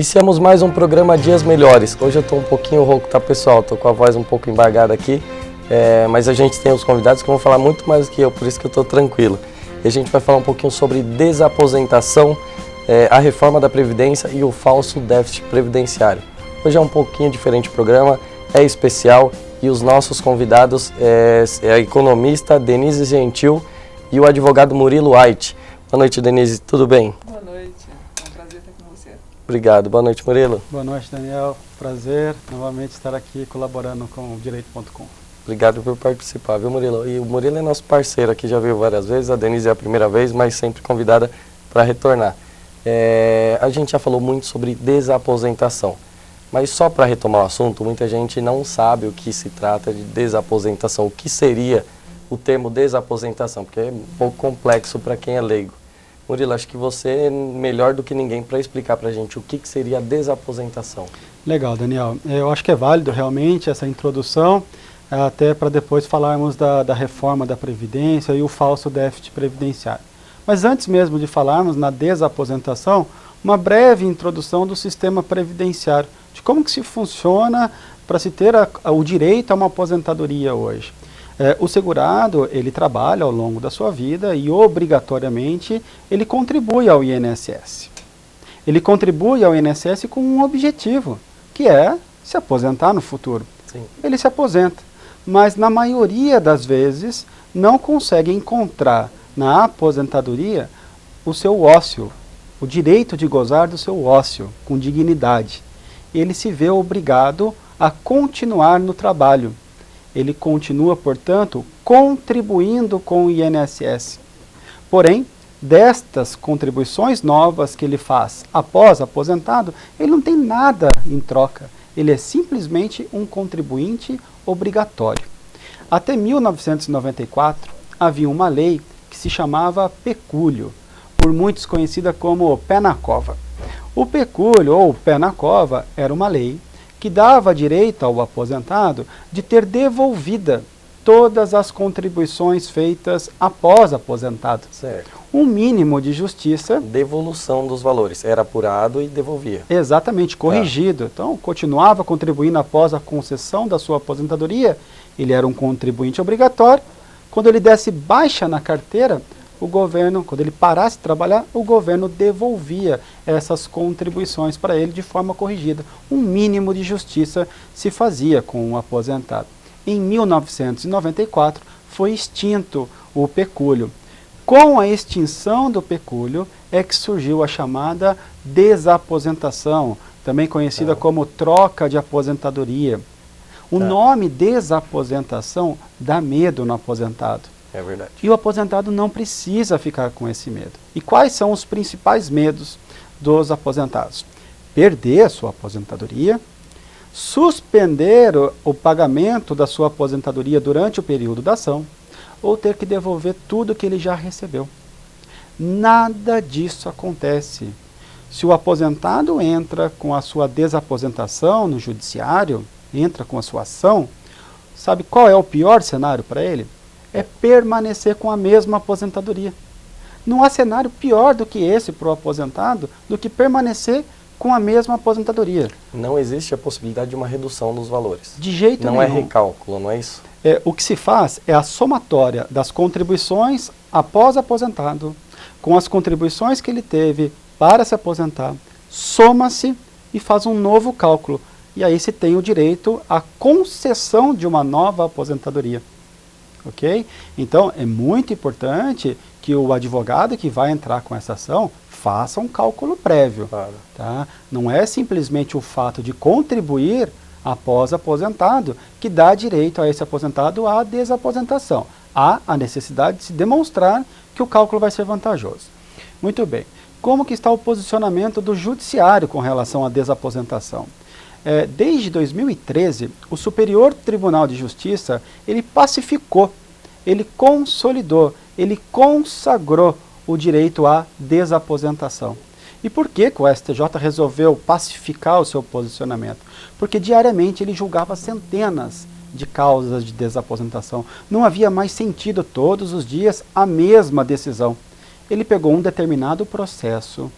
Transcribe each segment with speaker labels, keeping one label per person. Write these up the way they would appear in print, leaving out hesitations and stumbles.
Speaker 1: Iniciamos mais um programa Dias Melhores. Hoje eu estou um pouquinho rouco, tá, pessoal? Estou com a voz um pouco embargada aqui, mas a gente tem os convidados que vão falar muito mais do que eu, por isso que eu estou tranquilo. E a gente vai falar um pouquinho sobre desaposentação, a reforma da Previdência e o falso déficit previdenciário. Hoje é um pouquinho diferente o programa, é especial e os nossos convidados é a economista Denise Gentil e o advogado Murilo White. Boa noite, Denise, tudo bem?
Speaker 2: Boa noite, é um prazer estar com você.
Speaker 1: Obrigado. Boa noite, Murilo.
Speaker 3: Boa noite, Daniel. Prazer novamente estar aqui colaborando com o Direito.com.
Speaker 1: Obrigado por participar, viu, Murilo? E o Murilo é nosso parceiro aqui, já veio várias vezes, a Denise é a primeira vez, mas sempre convidada para retornar. A gente já falou muito sobre desaposentação, mas só para retomar o assunto, muita gente não sabe o que se trata de desaposentação, o que seria o termo desaposentação, porque é um pouco complexo para quem é leigo. Murilo, acho que você é melhor do que ninguém para explicar para a gente o que seria a desaposentação.
Speaker 3: Legal, Daniel. Eu acho que é válido realmente essa introdução, até para depois falarmos da reforma da Previdência e o falso déficit previdenciário. Mas antes mesmo de falarmos na desaposentação, uma breve introdução do sistema previdenciário, de como que se funciona para se ter o direito a uma aposentadoria hoje. O segurado, ele trabalha ao longo da sua vida e obrigatoriamente ele contribui ao INSS. Ele contribui ao INSS com um objetivo, que é se aposentar no futuro.
Speaker 1: Sim.
Speaker 3: Ele se aposenta, mas na maioria das vezes não consegue encontrar na aposentadoria o seu ócio, o direito de gozar do seu ócio com dignidade. Ele se vê obrigado a continuar no trabalho. Ele continua, portanto, contribuindo com o INSS. Porém, destas contribuições novas que ele faz após aposentado, ele não tem nada em troca. Ele é simplesmente um contribuinte obrigatório. Até 1994, havia uma lei que se chamava pecúlio, por muitos conhecida como pé na cova. O pecúlio, ou pé na cova, era uma lei que dava direito ao aposentado de ter devolvida todas as contribuições feitas após aposentado.
Speaker 1: Certo.
Speaker 3: Um mínimo de justiça.
Speaker 1: Devolução dos valores. Era apurado e devolvia.
Speaker 3: Exatamente, corrigido. Então, continuava contribuindo após a concessão da sua aposentadoria. Ele era um contribuinte obrigatório. Quando ele desse baixa na carteira, o governo, quando ele parasse de trabalhar, o governo devolvia essas contribuições para ele de forma corrigida. Um mínimo de justiça se fazia com o aposentado. Em 1994, foi extinto o pecúlio. Com a extinção do pecúlio é que surgiu a chamada desaposentação, também conhecida como troca de aposentadoria. O nome desaposentação dá medo no aposentado.
Speaker 1: É verdade.
Speaker 3: E o aposentado não precisa ficar com esse medo. E quais são os principais medos dos aposentados? Perder a sua aposentadoria, suspender o pagamento da sua aposentadoria durante o período da ação, ou ter que devolver tudo que ele já recebeu. Nada disso acontece. Se o aposentado entra com a sua desaposentação no judiciário, entra com a sua ação, sabe qual é o pior cenário para ele? É permanecer com a mesma aposentadoria. Não há cenário pior do que esse para o aposentado, do que permanecer com a mesma aposentadoria.
Speaker 1: Não existe a possibilidade de uma redução dos valores.
Speaker 3: De jeito nenhum.
Speaker 1: Não é recálculo, não é isso?
Speaker 3: O que se faz é a somatória das contribuições após aposentado, com as contribuições que ele teve para se aposentar, soma-se e faz um novo cálculo. E aí se tem o direito à concessão de uma nova aposentadoria. Ok? Então, é muito importante que o advogado que vai entrar com essa ação faça um cálculo prévio.
Speaker 1: Claro.
Speaker 3: Tá? Não é simplesmente o fato de contribuir após aposentado que dá direito a esse aposentado à desaposentação. Há a necessidade de se demonstrar que o cálculo vai ser vantajoso. Muito bem. Como que está o posicionamento do judiciário com relação à desaposentação? Desde 2013, o Superior Tribunal de Justiça, ele pacificou, ele consolidou, ele consagrou o direito à desaposentação. E por que o STJ resolveu pacificar o seu posicionamento? Porque diariamente ele julgava centenas de causas de desaposentação. Não havia mais sentido todos os dias a mesma decisão. Ele pegou um determinado processo,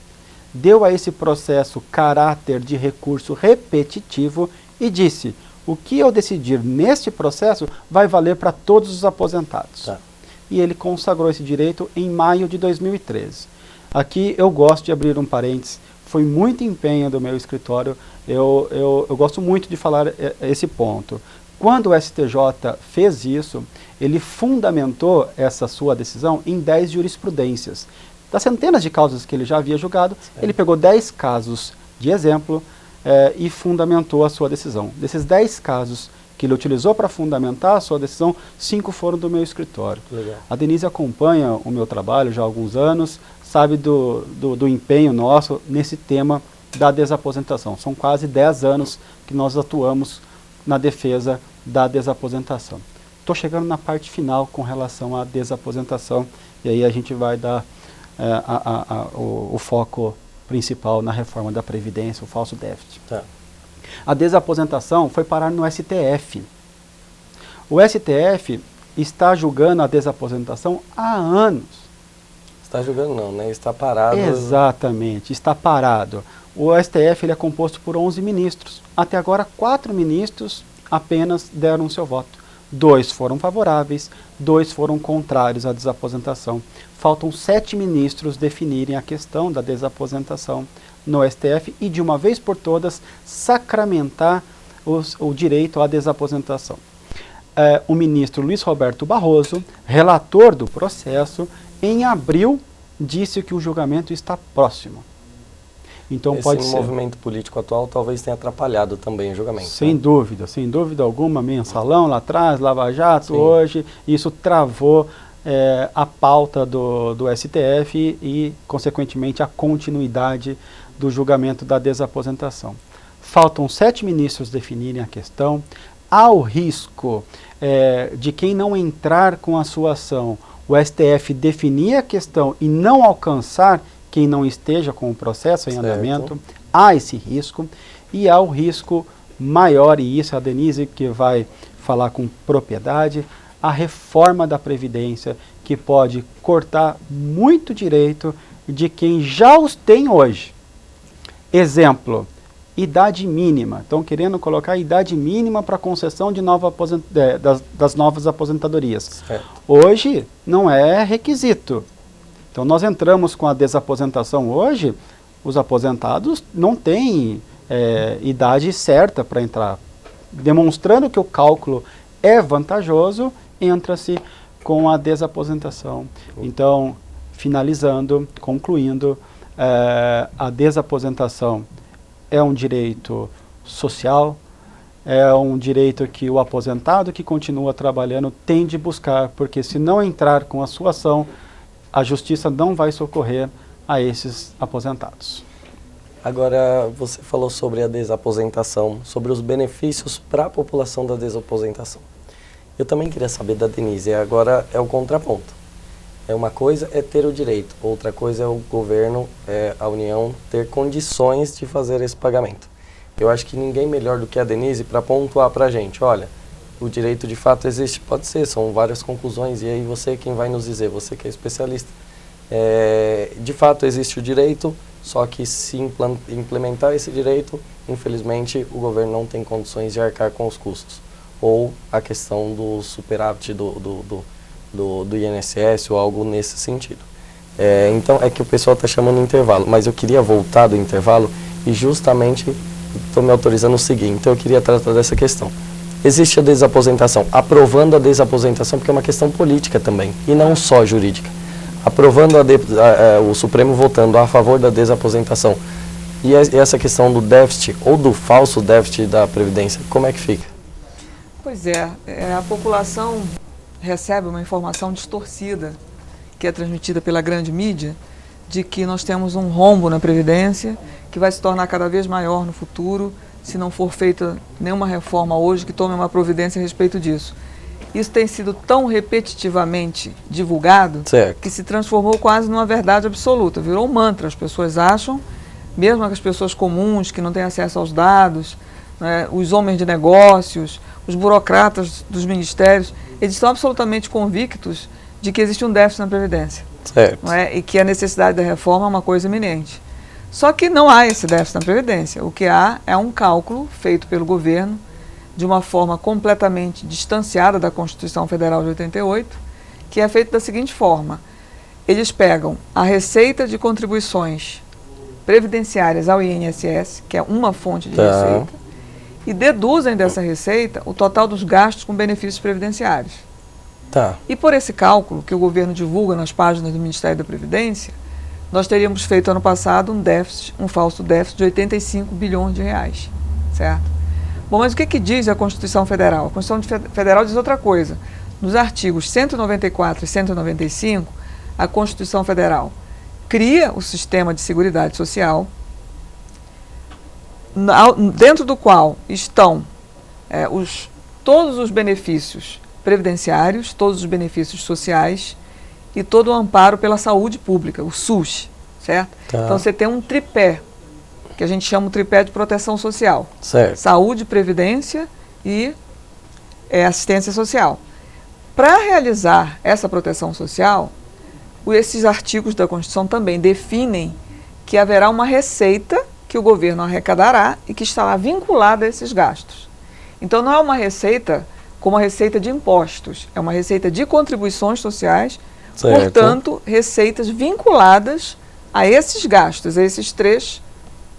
Speaker 3: deu a esse processo caráter de recurso repetitivo e disse: o que eu decidir neste processo vai valer para todos os aposentados.
Speaker 1: Tá.
Speaker 3: E ele consagrou esse direito em maio de 2013. Aqui eu gosto de abrir um parênteses, foi muito empenho do meu escritório, eu gosto muito de falar esse ponto. Quando o STJ fez isso, ele fundamentou essa sua decisão em 10 jurisprudências. Das centenas de causas que ele já havia julgado, ele pegou 10 casos de exemplo e fundamentou a sua decisão. Desses 10 casos que ele utilizou para fundamentar a sua decisão, 5 foram do meu escritório.
Speaker 1: Legal.
Speaker 3: A Denise acompanha o meu trabalho já há alguns anos, sabe do empenho nosso nesse tema da desaposentação. São quase 10 anos que nós atuamos na defesa da desaposentação. Estou chegando na parte final com relação à desaposentação, e aí a gente vai dar o foco principal na reforma da Previdência, o falso déficit.
Speaker 1: Tá.
Speaker 3: A desaposentação foi parar no STF. O STF está julgando a desaposentação há anos.
Speaker 1: Está julgando não, né? Está parado.
Speaker 3: Exatamente, está parado. O STF ele é composto por 11 ministros. Até agora, 4 ministros apenas deram o seu voto. 2 foram favoráveis, 2 foram contrários à desaposentação. Faltam 7 ministros definirem a questão da desaposentação no STF e, de uma vez por todas, sacramentar o direito à desaposentação. O ministro Luiz Roberto Barroso, relator do processo, em abril disse que o julgamento está próximo. Então pode ser.
Speaker 1: Esse movimento político atual talvez tenha atrapalhado também o julgamento.
Speaker 3: Sem dúvida alguma, mensalão lá atrás, Lava Jato,
Speaker 1: Sim.
Speaker 3: hoje, isso travou a pauta do STF e, consequentemente, a continuidade do julgamento da desaposentação. Faltam 7 ministros definirem a questão. Há o risco de quem não entrar com a sua ação, o STF definir a questão e não alcançar quem não esteja com o processo em andamento. Há esse risco. E há o risco maior, e isso é a Denise que vai falar com propriedade, a reforma da Previdência, que pode cortar muito direito de quem já os tem hoje. Exemplo, idade mínima. Estão querendo colocar idade mínima para concessão de das novas aposentadorias. Hoje não é requisito. Então nós entramos com a desaposentação hoje, os aposentados não têm idade certa para entrar. Demonstrando que o cálculo é vantajoso, entra-se com a desaposentação. Então, finalizando, concluindo, a desaposentação é um direito social, é um direito que o aposentado que continua trabalhando tem de buscar, porque se não entrar com a sua ação, a justiça não vai socorrer a esses aposentados.
Speaker 1: Agora, você falou sobre a desaposentação, sobre os benefícios para a população da desaposentação. Eu também queria saber da Denise, agora é o contraponto. Uma coisa é ter o direito, outra coisa é o governo, a União, ter condições de fazer esse pagamento. Eu acho que ninguém melhor do que a Denise para pontuar para a gente, olha, o direito de fato existe, pode ser, são várias conclusões, e aí você quem vai nos dizer, você que é especialista. De fato existe o direito, só que se implementar esse direito, infelizmente o governo não tem condições de arcar com os custos. Ou a questão do superávit do INSS ou algo nesse sentido. Então é que o pessoal está chamando intervalo, mas eu queria voltar do intervalo e justamente estou me autorizando o seguinte, então eu queria tratar dessa questão. Existe a desaposentação, aprovando a desaposentação, porque é uma questão política também, e não só jurídica. Aprovando o Supremo votando a favor da desaposentação, e essa questão do déficit, ou do falso déficit da Previdência, como é que fica?
Speaker 2: Pois a população recebe uma informação distorcida, que é transmitida pela grande mídia, de que nós temos um rombo na Previdência, que vai se tornar cada vez maior no futuro, se não for feita nenhuma reforma hoje que tome uma providência a respeito disso. Isso tem sido tão repetitivamente divulgado, certo, que se transformou quase numa verdade absoluta, virou um mantra. As pessoas acham, mesmo as pessoas comuns que não têm acesso aos dados, né, os homens de negócios, os burocratas dos ministérios, eles estão absolutamente convictos de que existe um déficit na Previdência, certo, não é? E que a necessidade da reforma é uma coisa iminente. Só que não há esse déficit na Previdência. O que há é um cálculo feito pelo governo de uma forma completamente distanciada da Constituição Federal de 88, que é feito da seguinte forma. Eles pegam a receita de contribuições previdenciárias ao INSS, que é uma fonte de receita, e deduzem dessa receita o total dos gastos com benefícios previdenciários. E por esse cálculo, que o governo divulga nas páginas do Ministério da Previdência, nós teríamos feito ano passado um falso déficit de 85 bilhões de reais, certo? Bom, mas o que diz a Constituição Federal? A Constituição Federal diz outra coisa. Nos artigos 194 e 195, a Constituição Federal cria o sistema de seguridade social, dentro do qual estão todos os benefícios previdenciários, todos os benefícios sociais e todo o amparo pela saúde pública, o SUS, certo? Então você tem um tripé, que a gente chama o tripé de proteção social.
Speaker 1: Certo.
Speaker 2: Saúde, previdência e assistência social. Para realizar essa proteção social, esses artigos da Constituição também definem que haverá uma receita que o governo arrecadará e que estará vinculada a esses gastos. Então não é uma receita como a receita de impostos, é uma receita de contribuições sociais, certo. Portanto, receitas vinculadas a esses gastos, a esses 3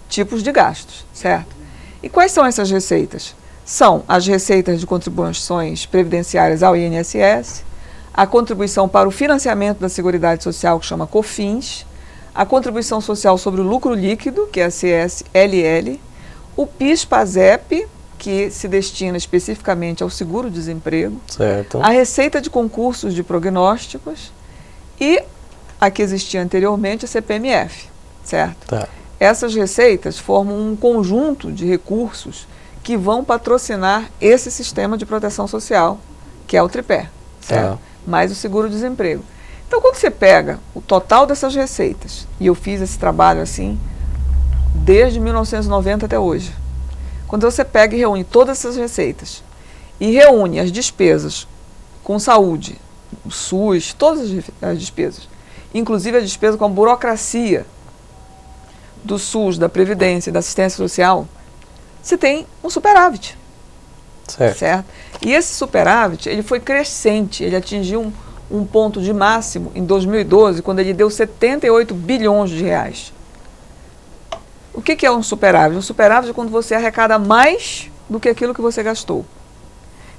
Speaker 2: tipos de gastos, certo? E quais são essas receitas? São as receitas de contribuições previdenciárias ao INSS, a contribuição para o financiamento da Seguridade Social, que chama COFINS, a contribuição social sobre o lucro líquido, que é a CSLL, o PIS/PASEP, que se destina especificamente ao seguro-desemprego,
Speaker 1: certo.
Speaker 2: A receita de concursos de prognósticos e a que existia anteriormente, a CPMF, certo? Essas receitas formam um conjunto de recursos que vão patrocinar esse sistema de proteção social, que é o tripé, certo? Mais o seguro-desemprego. Então, quando você pega o total dessas receitas, e eu fiz esse trabalho assim desde 1990 até hoje, quando você pega e reúne todas essas receitas e reúne as despesas com saúde, o SUS, todas as despesas, inclusive a despesa com a burocracia do SUS, da Previdência, da assistência social, você tem um superávit. Certo? E esse superávit, ele foi crescente, ele atingiu um ponto de máximo em 2012, quando ele deu 78 bilhões de reais. O que é um superávit? Um superávit é quando você arrecada mais do que aquilo que você gastou.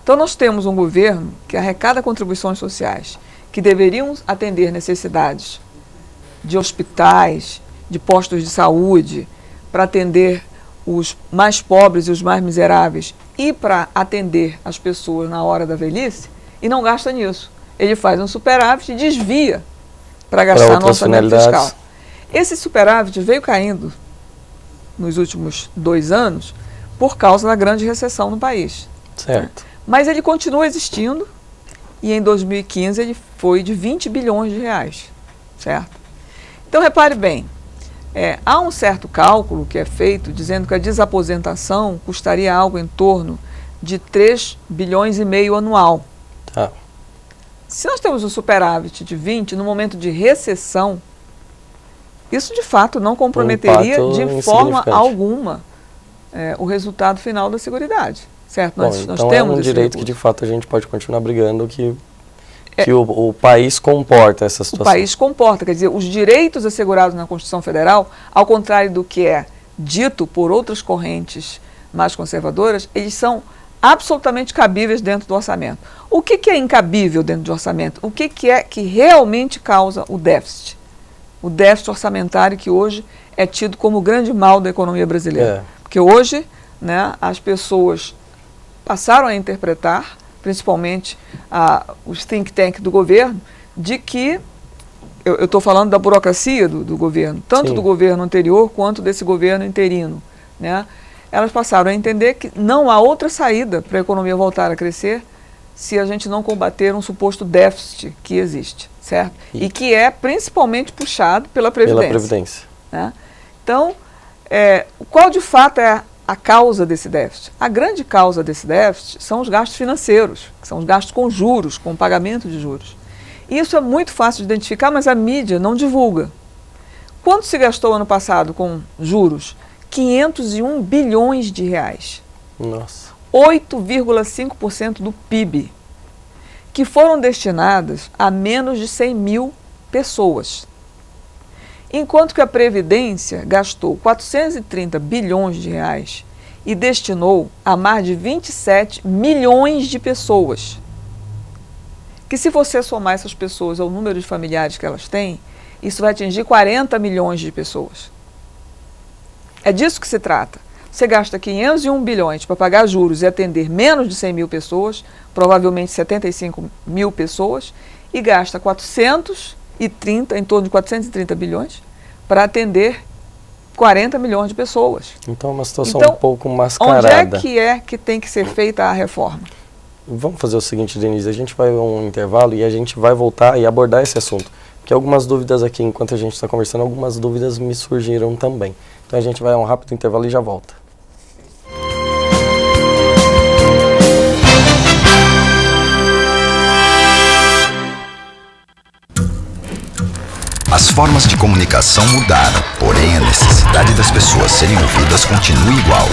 Speaker 2: Então nós temos um governo que arrecada contribuições sociais, que deveriam atender necessidades de hospitais, de postos de saúde, para atender os mais pobres e os mais miseráveis e para atender as pessoas na hora da velhice, e não gasta nisso. Ele faz um superávit e desvia para gastar no orçamento fiscal. Esse superávit veio caindo nos últimos 2 anos por causa da grande recessão no país.
Speaker 1: Certo.
Speaker 2: Mas ele continua existindo e em 2015 ele foi de 20 bilhões de reais. Certo? Então repare bem, há um certo cálculo que é feito dizendo que a desaposentação custaria algo em torno de 3 bilhões e meio anual. Se nós temos um superávit de 20 no momento de recessão, isso de fato não comprometeria de forma alguma o resultado final da Seguridade, certo? Nós
Speaker 1: então
Speaker 2: temos
Speaker 1: um direito que de fato a gente pode continuar brigando que o país comporta essa situação.
Speaker 2: O país comporta, quer dizer, os direitos assegurados na Constituição Federal, ao contrário do que é dito por outras correntes mais conservadoras, eles são absolutamente cabíveis dentro do orçamento. O que é incabível dentro do orçamento? O que é que realmente causa o déficit? O déficit orçamentário que hoje é tido como o grande mal da economia brasileira. Porque hoje, né, as pessoas passaram a interpretar, principalmente os think tank do governo, de que, eu estou falando da burocracia do governo, tanto do governo anterior quanto desse governo interino, né? Elas passaram a entender que não há outra saída para a economia voltar a crescer se a gente não combater um suposto déficit que existe, certo? E que é principalmente puxado pela Previdência. Né? Então, qual de fato é a causa desse déficit? A grande causa desse déficit são os gastos financeiros, que são os gastos com juros, com pagamento de juros. Isso é muito fácil de identificar, mas a mídia não divulga. Quanto se gastou ano passado com juros? 501 bilhões de reais.
Speaker 1: Nossa.
Speaker 2: 8,5% do PIB, que foram destinadas a menos de 100 mil pessoas. Enquanto que a Previdência gastou 430 bilhões de reais e destinou a mais de 27 milhões de pessoas. Que se você somar essas pessoas ao número de familiares que elas têm, isso vai atingir 40 milhões de pessoas. É disso que se trata. Você gasta 501 bilhões para pagar juros e atender menos de 100 mil pessoas, provavelmente 75 mil pessoas, e gasta 430, em torno de 430 bilhões, para atender 40 milhões de pessoas.
Speaker 1: Então é uma situação
Speaker 2: Então,
Speaker 1: um pouco mascarada.
Speaker 2: Onde é que tem que ser feita a reforma?
Speaker 1: Vamos fazer o seguinte, Denise, a gente vai a um intervalo e a gente vai voltar e abordar esse assunto. Porque algumas dúvidas aqui, enquanto a gente está conversando, algumas dúvidas me surgiram também. Então a gente vai a um rápido intervalo e já volta.
Speaker 4: As formas de comunicação mudaram, porém a necessidade das pessoas serem ouvidas continua igual.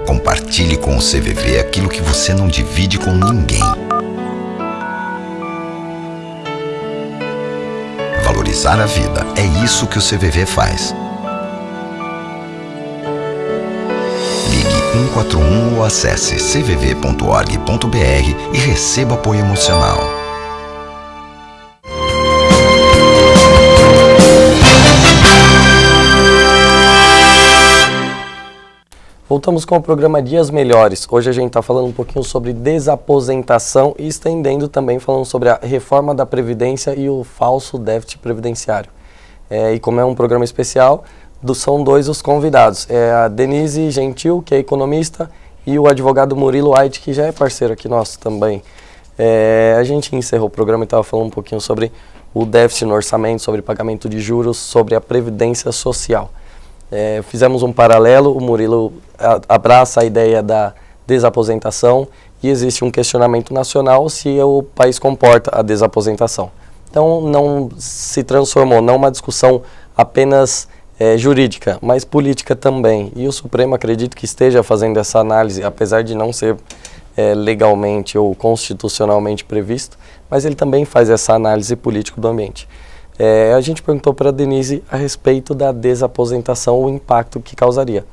Speaker 4: Compartilhe com o CVV aquilo que você não divide com ninguém. Valorizar a vida, é isso que o CVV faz. Ligue 141 ou acesse cvv.org.br e receba apoio emocional.
Speaker 1: Voltamos com o programa Dias Melhores. Hoje a gente está falando um pouquinho sobre desaposentação e estendendo também falando sobre a reforma da Previdência e o falso déficit previdenciário. E como é um programa especial, são dois os convidados. É a Denise Gentil, que é economista, e o advogado Murilo White, que já é parceiro aqui nosso também. A gente encerrou o programa e estava falando um pouquinho sobre o déficit no orçamento, sobre pagamento de juros, sobre a Previdência Social. Fizemos um paralelo, o Murilo abraça a ideia da desaposentação e existe um questionamento nacional se o país comporta a desaposentação. Então não se transformou, não uma discussão apenas jurídica, mas política também. E o Supremo acredito que esteja fazendo essa análise, apesar de não ser legalmente ou constitucionalmente previsto, mas ele também faz essa análise política do ambiente. A gente perguntou para a Denise a respeito da desaposentação, o impacto que causaria.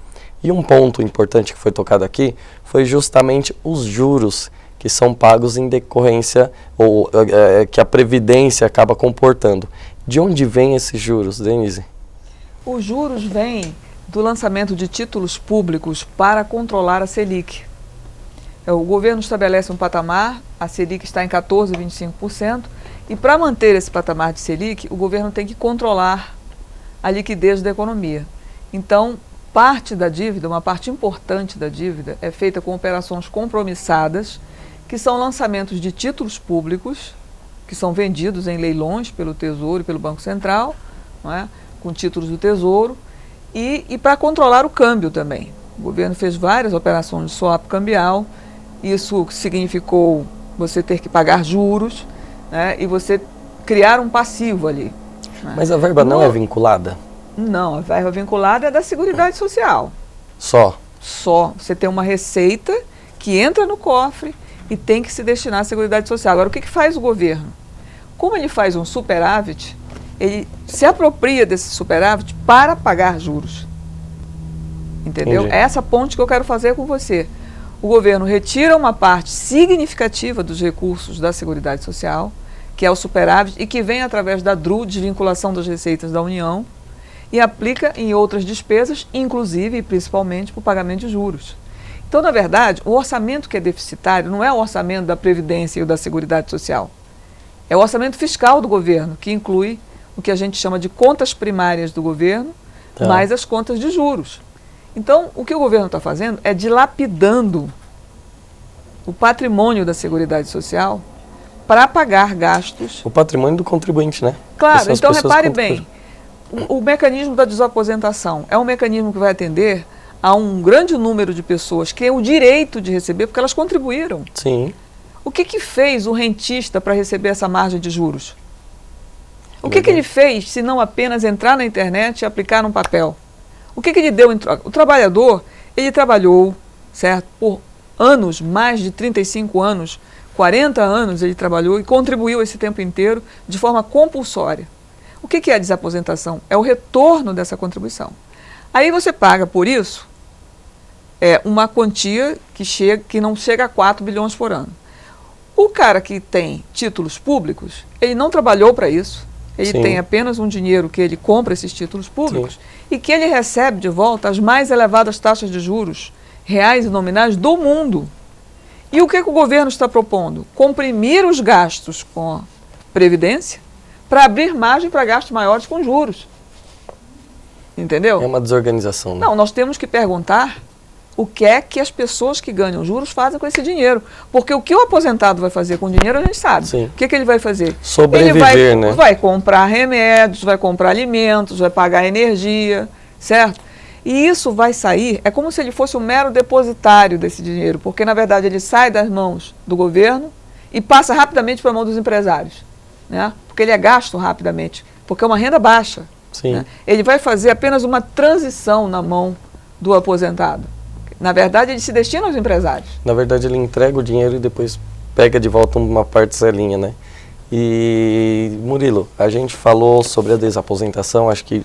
Speaker 1: E um ponto importante que foi tocado aqui foi justamente os juros que são pagos em decorrência, ou que a Previdência acaba comportando. De onde vêm esses juros, Denise?
Speaker 2: Os juros vêm do lançamento de títulos públicos para controlar a Selic. O governo estabelece um patamar, a Selic está em 14,25%, e para manter esse patamar de Selic, o governo tem que controlar a liquidez da economia. Então, parte da dívida, uma parte importante da dívida, é feita com operações compromissadas, que são lançamentos de títulos públicos, que são vendidos em leilões pelo Tesouro e pelo Banco Central, não é? Com títulos do Tesouro, e para controlar o câmbio também. O governo fez várias operações de swap cambial, isso significou você ter que pagar juros, né, e você criar um passivo ali. Né?
Speaker 1: Mas a verba não é vinculada?
Speaker 2: Não, a verba vinculada é da Seguridade Social.
Speaker 1: Só?
Speaker 2: Só. Você tem uma receita que entra no cofre e tem que se destinar à Seguridade Social. Agora, o que faz o governo? Como ele faz um superávit, ele se apropria desse superávit para pagar juros. Entendeu?
Speaker 1: Entendi.
Speaker 2: É essa ponte que eu quero fazer com você. O governo retira uma parte significativa dos recursos da Seguridade Social, que é o superávit, e que vem através da DRU, desvinculação das receitas da União, e aplica em outras despesas, inclusive e principalmente para o pagamento de juros. Então, na verdade, o orçamento que é deficitário não é o orçamento da Previdência e o da Seguridade Social. É o orçamento fiscal do governo, que inclui o que a gente chama de contas primárias do governo,
Speaker 1: Tá.
Speaker 2: mais as contas de juros. Então, o que o governo está fazendo é dilapidando o patrimônio da Seguridade Social para pagar gastos.
Speaker 1: O patrimônio do contribuinte, né?
Speaker 2: Claro,
Speaker 1: Essas
Speaker 2: então
Speaker 1: pessoas
Speaker 2: repare
Speaker 1: contribuem.
Speaker 2: bem, o mecanismo da desaposentação é um mecanismo que vai atender a um grande número de pessoas que têm o direito de receber porque elas contribuíram.
Speaker 1: Sim.
Speaker 2: O que fez o rentista para receber essa margem de juros? O que ele fez se não apenas entrar na internet e aplicar num papel? O que ele deu em troca? O trabalhador, ele trabalhou, certo, por anos, mais de 35 anos, 40 anos ele trabalhou e contribuiu esse tempo inteiro de forma compulsória. O que é a desaposentação? É o retorno dessa contribuição. Aí você paga por isso uma quantia que não chega a 4 bilhões por ano. O cara que tem títulos públicos, ele não trabalhou para isso, ele
Speaker 1: Sim.
Speaker 2: tem apenas um dinheiro que ele compra esses títulos públicos
Speaker 1: Sim.
Speaker 2: e que ele recebe de volta as mais elevadas taxas de juros reais e nominais do mundo. E o que o governo está propondo? Comprimir os gastos com a Previdência para abrir margem para gastos maiores com juros. Entendeu?
Speaker 1: É uma desorganização, né?
Speaker 2: Não, nós temos que perguntar o que é que as pessoas que ganham juros fazem com esse dinheiro. Porque o que o aposentado vai fazer com o dinheiro, a gente sabe.
Speaker 1: Sim.
Speaker 2: O que ele vai fazer?
Speaker 1: Sobreviver,
Speaker 2: ele
Speaker 1: né?
Speaker 2: vai comprar remédios, vai comprar alimentos, vai pagar energia, certo? E isso vai sair, é como se ele fosse um mero depositário desse dinheiro, porque na verdade ele sai das mãos do governo e passa rapidamente para a mão dos empresários, né? Porque ele é gasto rapidamente, porque é uma renda baixa.
Speaker 1: Sim.
Speaker 2: Né? Ele vai fazer apenas uma transição na mão do aposentado. Na verdade, ele se destina aos empresários.
Speaker 1: Na verdade, ele entrega o dinheiro e depois pega de volta uma parcelinha, né? E, Murilo, a gente falou sobre a desaposentação, acho que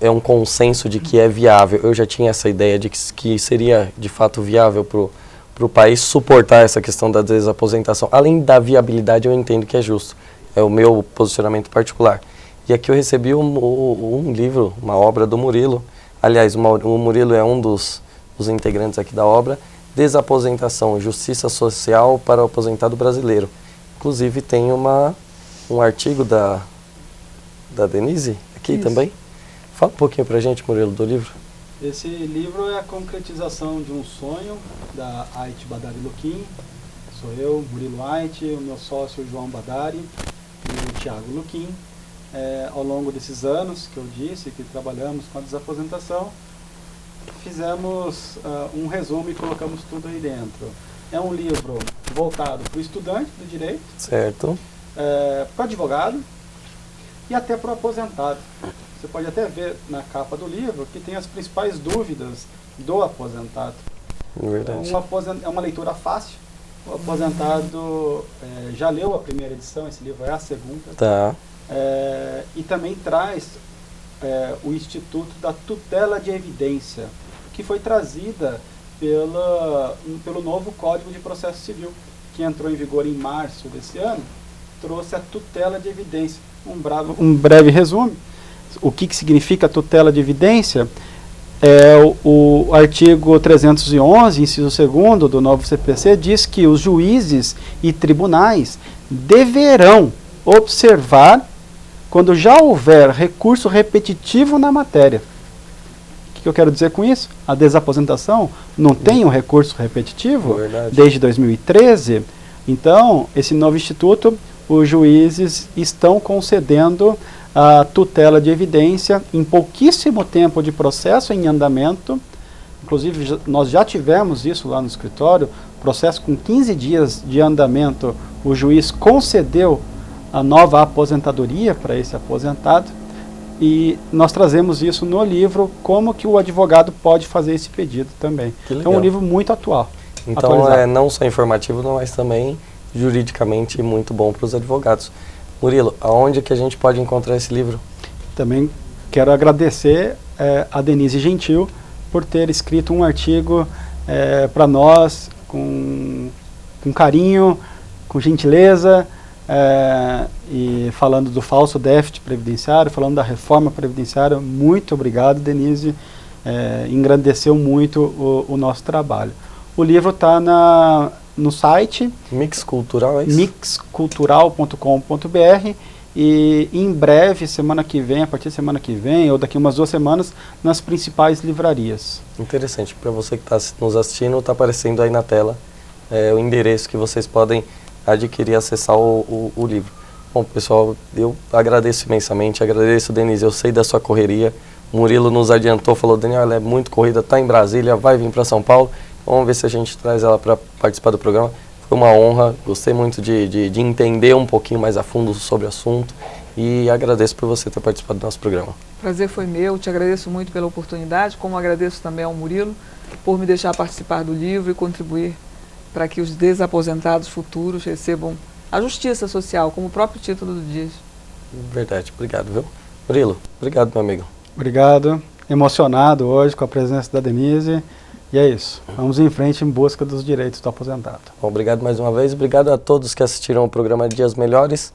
Speaker 1: é um consenso de que é viável. Eu já tinha essa ideia de que seria, de fato, viável para o país suportar essa questão da desaposentação. Além da viabilidade, eu entendo que é justo. É o meu posicionamento particular. E aqui eu recebi um livro, uma obra do Murilo. Aliás, o Murilo é um dos integrantes aqui da obra, Desaposentação, Justiça Social para o Aposentado Brasileiro. Inclusive tem um artigo da Denise aqui
Speaker 2: Isso.
Speaker 1: também. Fala um pouquinho pra gente, Murilo, do livro.
Speaker 3: Esse livro é a concretização de um sonho da Ait Badari Luquim. Sou eu, Murilo Ait, o meu sócio João Badari e o Thiago Luquim. Ao longo desses anos que eu disse que trabalhamos com a desaposentação, fizemos um resumo e colocamos tudo aí dentro. É um livro voltado para o estudante do direito,
Speaker 1: Certo.
Speaker 3: para o advogado e até para o aposentado. Você pode até ver na capa do livro que tem as principais dúvidas do aposentado.
Speaker 1: Verdade.
Speaker 3: É uma leitura fácil. O aposentado já leu a primeira edição, esse livro é a segunda.
Speaker 1: Tá.
Speaker 3: E também traz o Instituto da Tutela de Evidência, que foi trazida pelo novo Código de Processo Civil, que entrou em vigor em março desse ano, trouxe a tutela de evidência. Um breve resumo. O que significa tutela de evidência? O artigo 311, inciso 2º do novo CPC, diz que os juízes e tribunais deverão observar quando já houver recurso repetitivo na matéria. O que eu quero dizer com isso? A desaposentação não tem um recurso repetitivo desde 2013. Então, esse novo instituto, os juízes estão concedendo a tutela de evidência em pouquíssimo tempo de processo em andamento. Inclusive, nós já tivemos isso lá no escritório, processo com 15 dias de andamento, o juiz concedeu a nova aposentadoria para esse aposentado, e nós trazemos isso no livro, como que o advogado pode fazer esse pedido também. É um livro muito atual.
Speaker 1: Então é não só informativo, mas também juridicamente muito bom para os advogados. Murilo, aonde que a gente pode encontrar esse livro? Também
Speaker 3: quero agradecer a Denise Gentil por ter escrito um artigo para nós com carinho, com gentileza, e falando do falso déficit previdenciário, falando da reforma previdenciária. Muito obrigado, Denise, engrandeceu muito o nosso trabalho. O livro está no site
Speaker 1: Mix Cultural, é isso?
Speaker 3: mixcultural.com.br, e em breve, semana que vem, a partir da semana que vem, ou daqui umas 2 semanas, nas principais livrarias.
Speaker 1: Interessante, para você que está nos assistindo, está aparecendo aí na tela o endereço que vocês podem adquirir e acessar o livro. Bom, pessoal, eu agradeço imensamente, agradeço, Denise, eu sei da sua correria. O Murilo nos adiantou, falou, Daniel, ela é muito corrida, está em Brasília, vai vir para São Paulo. Vamos ver se a gente traz ela para participar do programa. Foi uma honra, gostei muito de entender um pouquinho mais a fundo sobre o assunto e agradeço por você ter participado do nosso programa.
Speaker 2: Prazer foi meu, te agradeço muito pela oportunidade, como agradeço também ao Murilo por me deixar participar do livro e contribuir para que os desaposentados futuros recebam a justiça social, como o próprio título diz.
Speaker 1: Verdade, obrigado, viu? Murilo, obrigado, meu amigo.
Speaker 3: Obrigado, emocionado hoje com a presença da Denise. E é isso, vamos em frente em busca dos direitos do aposentado.
Speaker 1: Bom, obrigado mais uma vez, obrigado a todos que assistiram o programa Dias Melhores.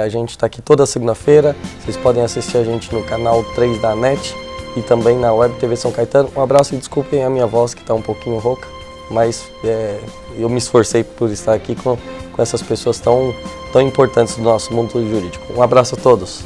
Speaker 1: A gente está aqui toda segunda-feira, vocês podem assistir a gente no canal 3 da NET e também na Web TV São Caetano. Um abraço e desculpem a minha voz que está um pouquinho rouca, mas eu me esforcei por estar aqui com essas pessoas tão importantes do nosso mundo jurídico. Um abraço a todos.